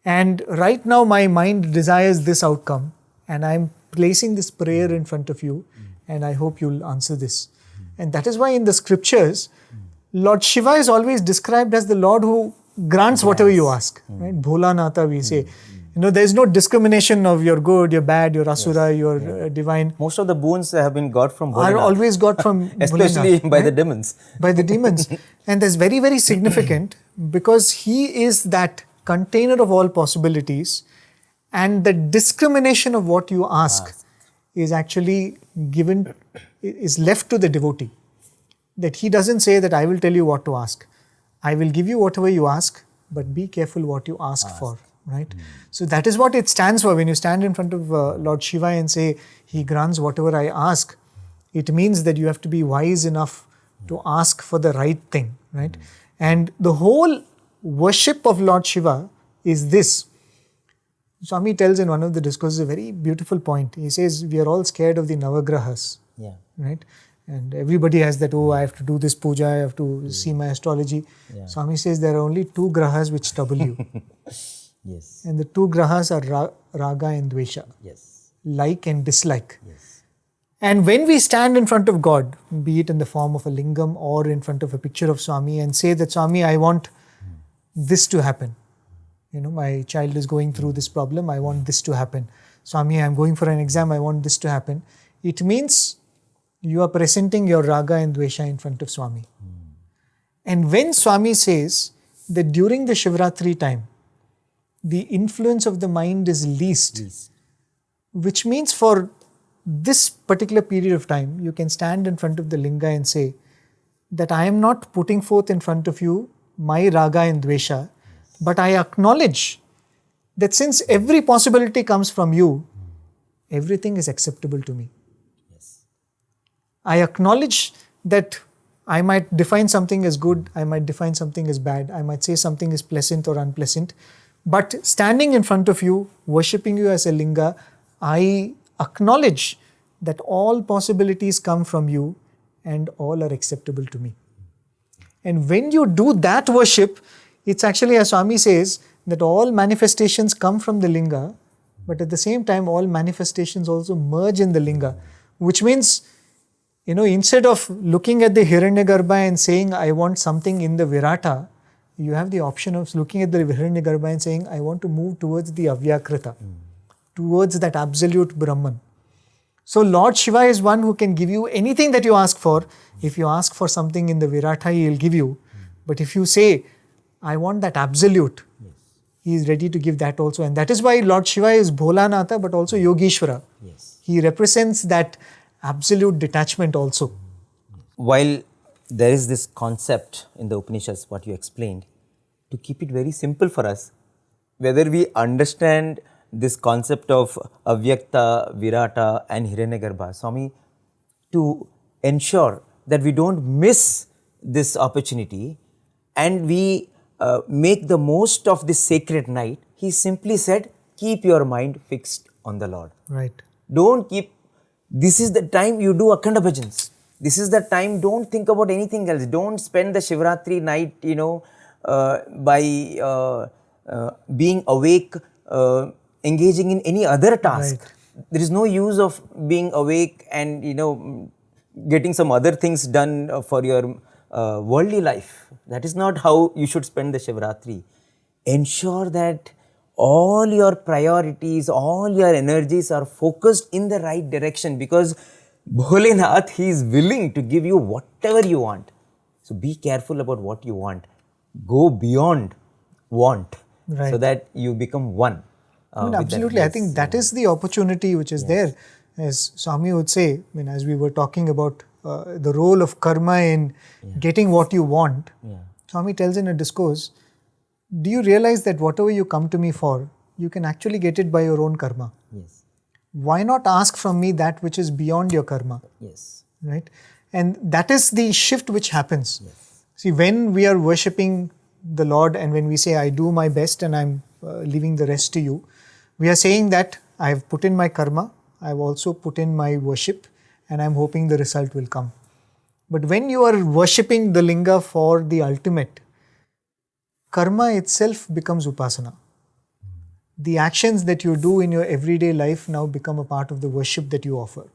and right now my mind desires this outcome, and I'm placing this prayer in front of you, and I hope you'll answer this. And that is why in the scriptures, Lord Shiva is always described as the Lord who grants whatever you ask. Right? Bholanatha we say. There is no discrimination of you're good, you're bad, you're asura, you're divine. Most of the boons have been got from Bholenath. Are always got from Especially Bholenath, by the demons. By the demons. And that's very, very significant because he is that container of all possibilities, and the discrimination of what you ask is actually given, is left to the devotee. That he doesn't say that I will tell you what to ask. I will give you whatever you ask, but be careful what you ask for. Right? So that is what it stands for. When you stand in front of Lord Shiva and say, he grants whatever I ask, it means that you have to be wise enough to ask for the right thing. Right? And the whole worship of Lord Shiva is this. Swami tells in one of the discourses a very beautiful point. He says, we are all scared of the Navagrahas. Yeah. Right? And everybody has that, I have to do this puja, I have to see my astrology. Swami says there are only 2 grahas which trouble you. Yes. And the 2 grahas are raga and dvesha. Yes. Like and dislike. Yes. And when we stand in front of God, be it in the form of a lingam or in front of a picture of Swami, and say that, Swami, I want this to happen. My child is going through this problem, I want this to happen. Swami, I am going for an exam, I want this to happen. It means you are presenting your raga and dvesha in front of Swami. And when Swami says that during the Shivaratri time, the influence of the mind is least, which means for this particular period of time, you can stand in front of the linga and say that I am not putting forth in front of you my raga and dvesha, but I acknowledge that since every possibility comes from you, everything is acceptable to me. I acknowledge that I might define something as good, I might define something as bad, I might say something is pleasant or unpleasant, but standing in front of you, worshipping you as a linga, I acknowledge that all possibilities come from you and all are acceptable to me. And when you do that worship, it's actually, as Swami says, that all manifestations come from the linga, but at the same time, all manifestations also merge in the linga, which means, instead of looking at the Hiranyagarbha and saying, I want something in the Virata, you have the option of looking at the Hiranyagarbha and saying, I want to move towards the Avyakrita, towards that absolute Brahman. So Lord Shiva is one who can give you anything that you ask for. If you ask for something in the Virata, he will give you. But if you say, I want that absolute, he is ready to give that also. And that is why Lord Shiva is Bholanatha, but also Yogeshwara. He represents that absolute detachment also. While there is this concept in the Upanishads, what you explained, to keep it very simple for us, whether we understand this concept of Avyakta, Virata and Hiranyagarbha, Swami, to ensure that we don't miss this opportunity and we make the most of this sacred night, he simply said, keep your mind fixed on the Lord. Right. Don't keep, this is the time you do Akhanda Bhajans. This is the time, don't think about anything else. Don't spend the Shivaratri night, by being awake, engaging in any other task. Right. There is no use of being awake and, getting some other things done for your worldly life. That is not how you should spend the Shivaratri. Ensure that all your priorities, all your energies are focused in the right direction, because Bholenath, he is willing to give you whatever you want. So be careful about what you want. Go beyond want Right. so that you become one. With that Absolutely. I bliss. think that is the opportunity which is there. As Swami would say, as we were talking about the role of karma in getting what you want, Swami tells in a discourse, do you realize that whatever you come to me for, you can actually get it by your own karma? Yes. Why not ask from me that which is beyond your karma? Yes. Right? And that is the shift which happens. See, when we are worshipping the Lord and when we say, I do my best and I'm leaving the rest to you, we are saying that I've put in my karma, I've also put in my worship, and I'm hoping the result will come. But when you are worshipping the linga for the ultimate, karma itself becomes upasana. The actions that you do in your everyday life now become a part of the worship that you offer.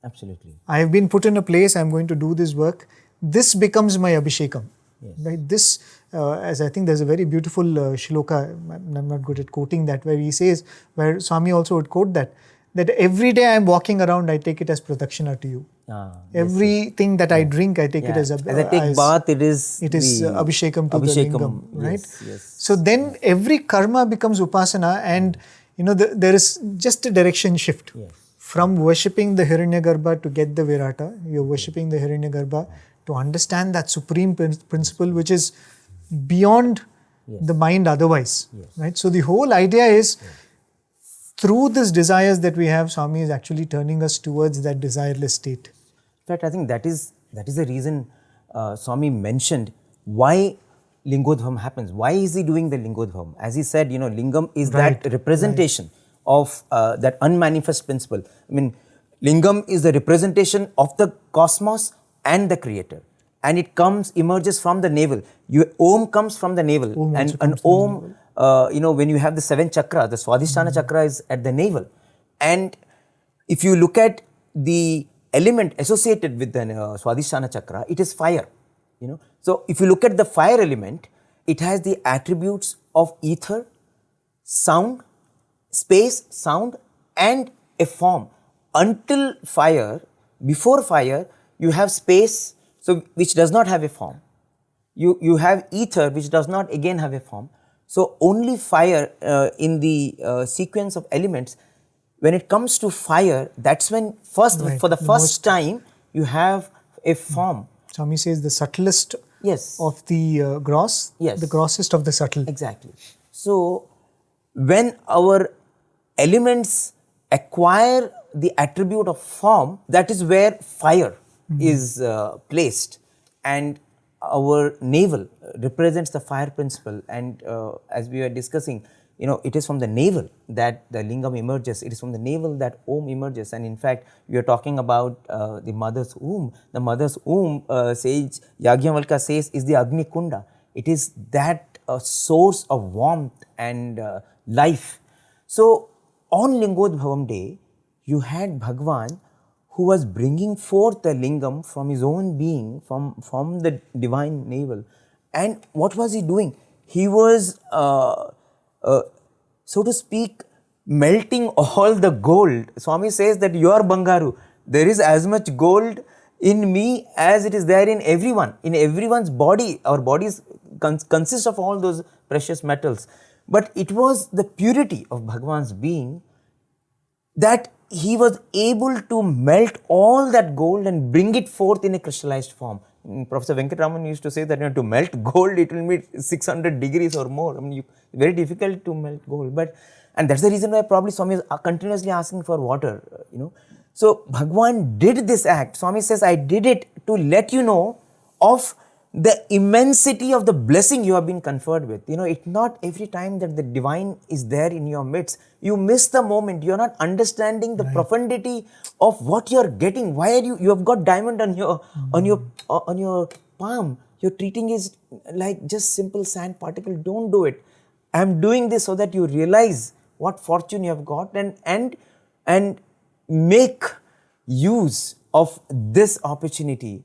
Absolutely. I have been put in a place, I'm going to do this work. This becomes my abhishekam. Right? This, as I think there's a very beautiful shloka, I'm not good at quoting that, where he says, where Swami also would quote that every day I'm walking around, I take it as pradakshina to you. Everything that I drink, I take it as I take bath, it is abhishekam to the lingam, right? Yes. So then every karma becomes upasana, and there is just a direction shift. From worshipping the Hiranyagarbha to get the Virata, you're worshipping the Hiranyagarbha to understand that supreme principle which is beyond the mind otherwise. Right? So the whole idea is, through these desires that we have, Swami is actually turning us towards that desireless state. In fact, I think that is the reason Swami mentioned why Lingodbhavam happens. Why is he doing the Lingodbhavam? As he said, Lingam is that representation of that unmanifest principle. I mean, Lingam is the representation of the cosmos and the creator. And it emerges from the navel. Om comes from the navel. And an Om, when you have the 7 chakra, the Swadhisthana chakra is at the navel. And if you look at the element associated with the Swadhisthana chakra, it is fire. So if you look at the fire element, it has the attributes of ether, sound, space, sound, and a form. Until fire, before fire, you have space, which does not have a form. You have ether, which does not again have a form. So only fire in the sequence of elements, when it comes to fire, that's when for the first time, you have a form. Swami says the subtlest of the gross, the grossest of the subtle. Exactly. So when our elements acquire the attribute of form, that is where fire is placed, and our navel represents the fire principle. And as we were discussing, it is from the navel that the lingam emerges. It is from the navel that Om emerges. And in fact, we are talking about the mother's womb. The mother's womb, sage Yagyavalkya says, is the Agni Kunda. It is that source of warmth and life. So on Lingodbhavam day, you had Bhagwan who was bringing forth the lingam from his own being, from the divine navel. And what was he doing? He was, so to speak, melting all the gold. Swami says that you are Bangaru. There is as much gold in me as it is there in everyone. In everyone's body, our bodies consist of all those precious metals. But it was the purity of Bhagwan's being that he was able to melt all that gold and bring it forth in a crystallized form. Professor Venkatraman used to say that to melt gold, it will need 600 degrees or more. I mean, very difficult to melt gold. And that's the reason why probably Swami is continuously asking for water, So Bhagwan did this act. Swami says, I did it to let you know of the immensity of the blessing you have been conferred with. It's not every time that the divine is there in your midst. You miss the moment. You're not understanding the profundity of what you're getting. Why are you have got diamond on your palm. You're treating it like just simple sand particle. Don't do it. I'm doing this so that you realize what fortune you have got and make use of this opportunity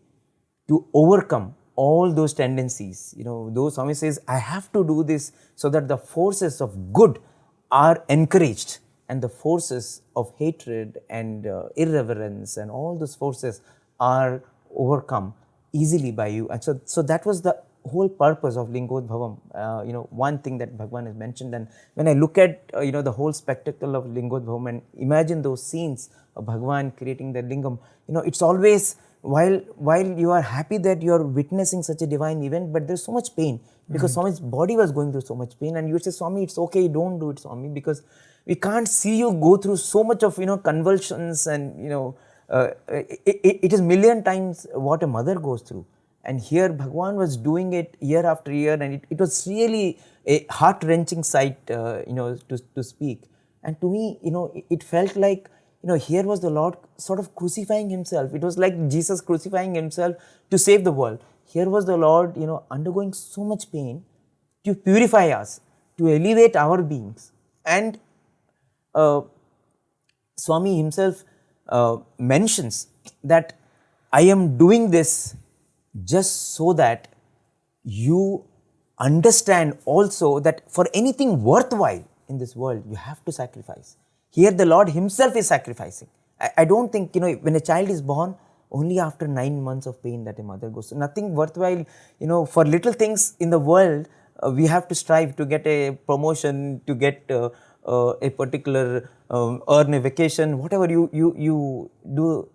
to overcome all those tendencies. Those Swami says, I have to do this so that the forces of good are encouraged and the forces of hatred and irreverence and all those forces are overcome easily by you. And so that was the whole purpose of Lingodbhavam. One thing that Bhagwan has mentioned, and when I look at the whole spectacle of Lingodbhavam and imagine those scenes of Bhagwan creating the lingam, it's always while you are happy that you are witnessing such a divine event, but there's so much pain because Swami's body was going through so much pain, and you say, Swami, it's okay, don't do it, Swami, because we can't see you go through so much of convulsions, and it is million times what a mother goes through. And here Bhagwan was doing it year after year, and it was really a heart-wrenching sight, to speak. And to me, it felt like, here was the Lord sort of crucifying himself. It was like Jesus crucifying himself to save the world. Here was the Lord, undergoing so much pain to purify us, to elevate our beings. And Swami himself mentions that I am doing this just so that you understand also that for anything worthwhile in this world, you have to sacrifice. Here the Lord himself is sacrificing. I don't think, when a child is born, only after 9 months of pain that a mother goes. So nothing worthwhile, for little things in the world, we have to strive to get a promotion, to get a particular, earn a vacation, whatever you do,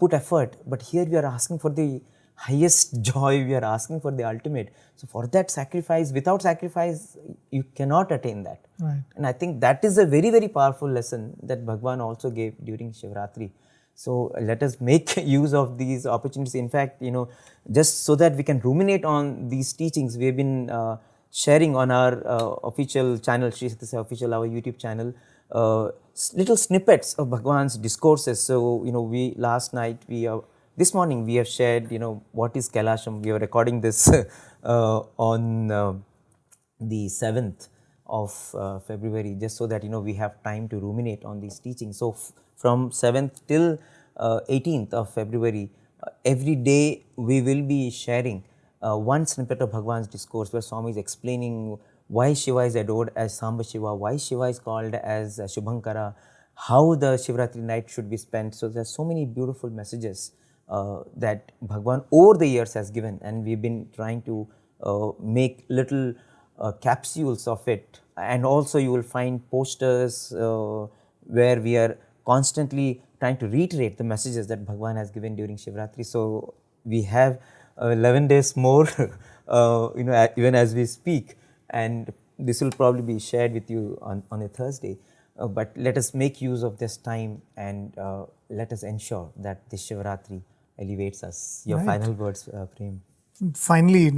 put effort. But here we are asking for the highest joy, we are asking for the ultimate. So for that sacrifice, without sacrifice, you cannot attain that. Right. And I think that is a very, very powerful lesson that Bhagwan also gave during Shivaratri. So let us make use of these opportunities. In fact, just so that we can ruminate on these teachings, we have been sharing on our official channel, Sri Sathya Official, our YouTube channel, little snippets of Bhagwan's discourses. So, this morning we have shared, what is Kailasham. We are recording this on the 7th of February, just so that, we have time to ruminate on these teachings. So, from 7th till 18th of February, every day we will be sharing one snippet of Bhagwan's discourse where Swami is explaining why Shiva is adored as Samba Shiva, why Shiva is called as Shubhankara, how the Shivaratri night should be spent. So, there are so many beautiful messages that Bhagwan over the years has given, and we've been trying to make little capsules of it. And also you will find posters where we are constantly trying to reiterate the messages that Bhagwan has given during Shivaratri. So we have 11 days more, even as we speak, and this will probably be shared with you on a Thursday. But let us make use of this time, and let us ensure that this Shivaratri elevates us. Your final words, Prem. Finally,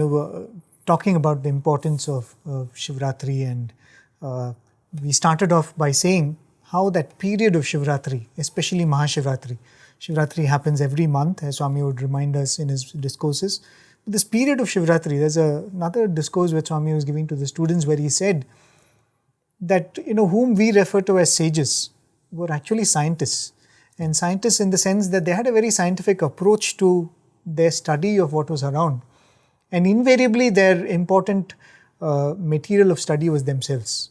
talking about the importance of Shivaratri, and we started off by saying how that period of Shivaratri, especially Maha Shivaratri, Shivaratri happens every month, as Swami would remind us in his discourses. But this period of Shivaratri, there's another discourse which Swami was giving to the students where he said that, whom we refer to as sages were actually scientists. And scientists in the sense that they had a very scientific approach to their study of what was around. And invariably their important material of study was themselves.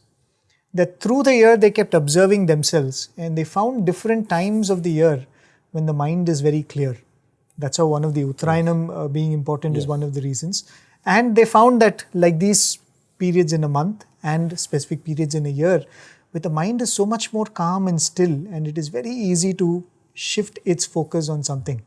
That through the year they kept observing themselves, and they found different times of the year when the mind is very clear. That's how one of the Uttarayanam being important is one of the reasons. And they found that like these periods in a month and specific periods in a year, where the mind is so much more calm and still, and it is very easy to shift its focus on something.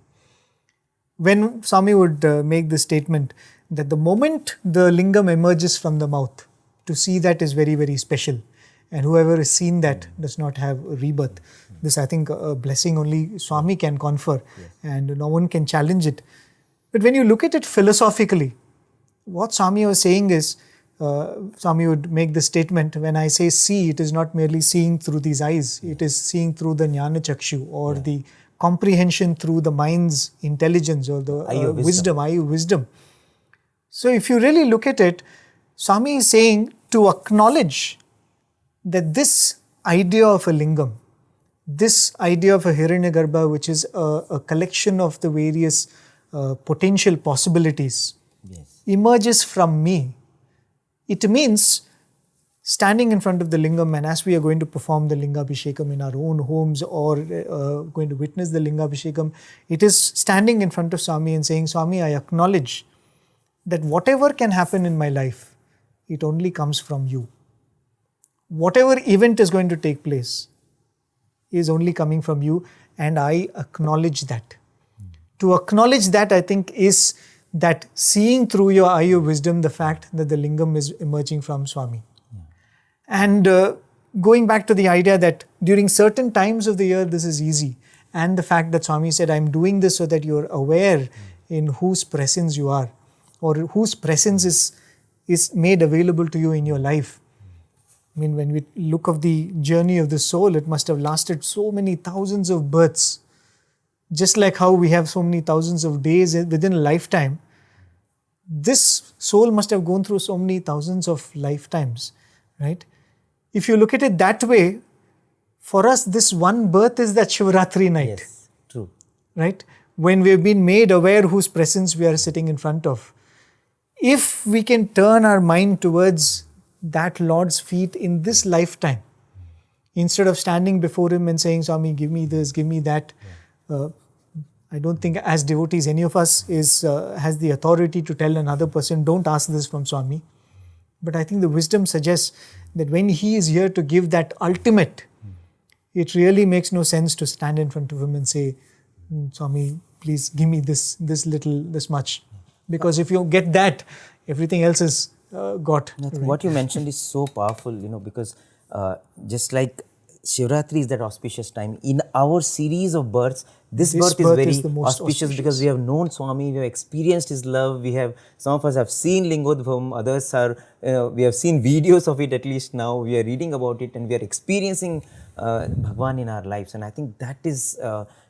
When Swami would make the statement that the moment the lingam emerges from the mouth, to see that is very, very special. And whoever has seen that does not have a rebirth. This, I think, a blessing only Swami can confer, and no one can challenge it. But when you look at it philosophically, what Swami was saying is, Swami would make the statement, when I say see, it is not merely seeing through these eyes, it is seeing through the jnana chakshu, or the comprehension through the mind's intelligence, or the eye of wisdom. So if you really look at it, Swami is saying to acknowledge that this idea of a lingam, this idea of a Hiranyagarbha, which is a collection of the various potential possibilities, emerges from me. It means standing in front of the lingam, and as we are going to perform the Lingabhishekam in our own homes, or going to witness the Lingabhishekam, it is standing in front of Swami and saying, Swami, I acknowledge that whatever can happen in my life, it only comes from you. Whatever event is going to take place is only coming from you, and I acknowledge that. To acknowledge that, I think, is that seeing through your eye of wisdom the fact that the lingam is emerging from Swami. And going back to the idea that during certain times of the year this is easy, and the fact that Swami said, I'm doing this so that you're aware in whose presence you are, or whose presence is made available to you in your life. I mean, when we look of the journey of the soul, it must have lasted so many thousands of births. Just like how we have so many thousands of days within a lifetime, this soul must have gone through so many thousands of lifetimes, right? If you look at it that way, for us, this one birth is that Shivaratri night. Yes, true. Right? When we've been made aware whose presence we are sitting in front of. If we can turn our mind towards that Lord's feet in this lifetime, instead of standing before Him and saying, Swami, give me this, give me that. I don't think as devotees, any of us has the authority to tell another person, don't ask this from Swami. But I think the wisdom suggests that when He is here to give that ultimate, it really makes no sense to stand in front of Him and say, Swami, please give me this little, this much. Because if you get that, everything else is got. Right? What you mentioned is so powerful, because just like Shivaratri is that auspicious time, in our series of births, this birth is very auspicious because we have known Swami, we have experienced His love, some of us have seen Lingodbhavam, others we have seen videos of it at least now, we are reading about it and we are experiencing Bhagwan in our lives. And I think that is,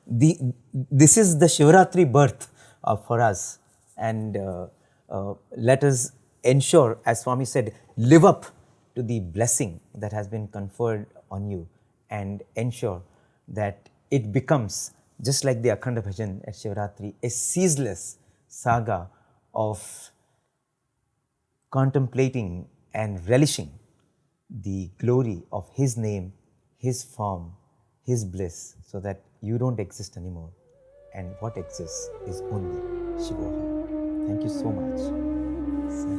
this is the Shivaratri birth for us. And let us ensure, as Swami said, live up to the blessing that has been conferred on you, and ensure that it becomes, just like the Akhanda Bhajan at Shivaratri, a ceaseless saga of contemplating and relishing the glory of His name, His form, His bliss, so that you don't exist anymore, and what exists is only Shivoham. Thank you so much.